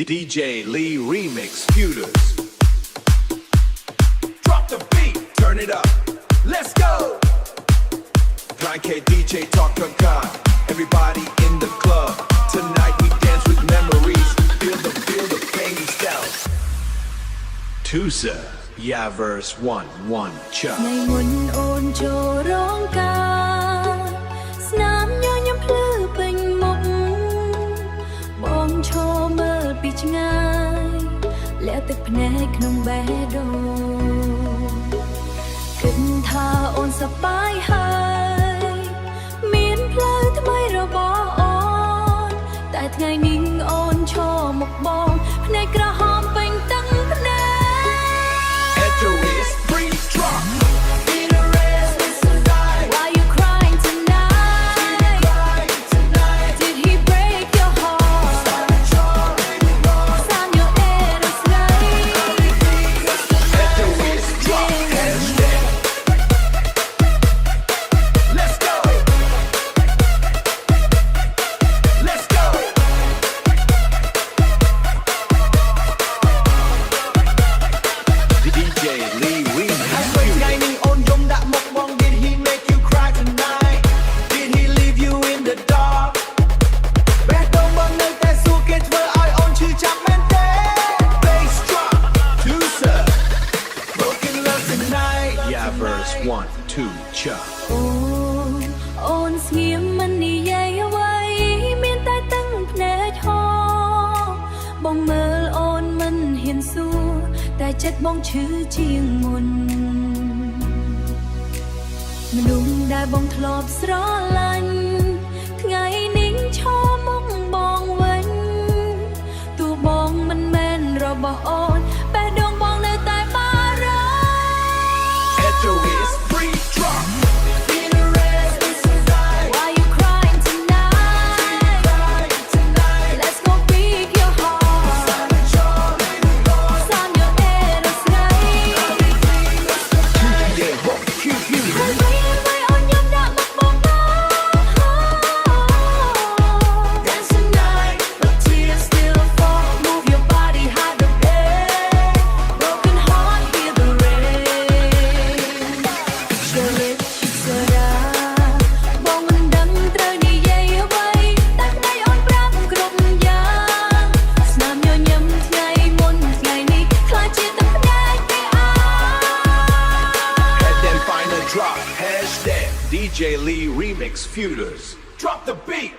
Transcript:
DJ Lee Remix Feuders. Drop the beat, turn it up, let's go. Blind K DJ talk car. Everybody in the club. Tonight we dance with memories. Feel the pain down. Tusa, yeah verse 1 cha. ในมนต์โอนโชร้องกาสนามย้อนย้ำพลื้อเป็นหมดบองโชเมื่อปีชง่ายแล้วตึกแผนกนงแบโดขึ้นท่าโอนสบายหายเมียนเพลอทำไมเราบออ่อนแต่ไงนิ่งโอนโชหมกบองแผนกกระหอมเป็นตั้งแผนก At your wrist, freeze drop. Verse 1 2 cha. โอนเสียมมันนี่ใหญ่ไว้เมียนใต้ตั้งแผนทอบองเมื่อโอนมันเห็นสู้แต่จัดบองชื่อเจียงมนมนุ่งได้บองทลอบสระลันไงนิ่งชอมองบองเว้นตัวบองมันแม่นเราบอโอนแปดดวงบองในใต้บ้านเรา At your wrist, freeze drop. Why you crying tonight? Let's go break your heart. Sun your head is right. Yeah, rock, cute, you. Hãy on nhâm đã mặc bóng đó. Dance tonight, but tears still fall. Move your body, hide the pain. Broken heart, feel the rain. Share it, Sarah. บองมันดังเตรนี่ใหญ่ไว้ตั้งได้อ่อนปรามกรบยางสนามย้อนย้ำไงมนไงนี้คลายจิตตั้งแผนกไม่อา Head then find a drop. Hashtag DJ Lee Remix Feuders. Drop the beat.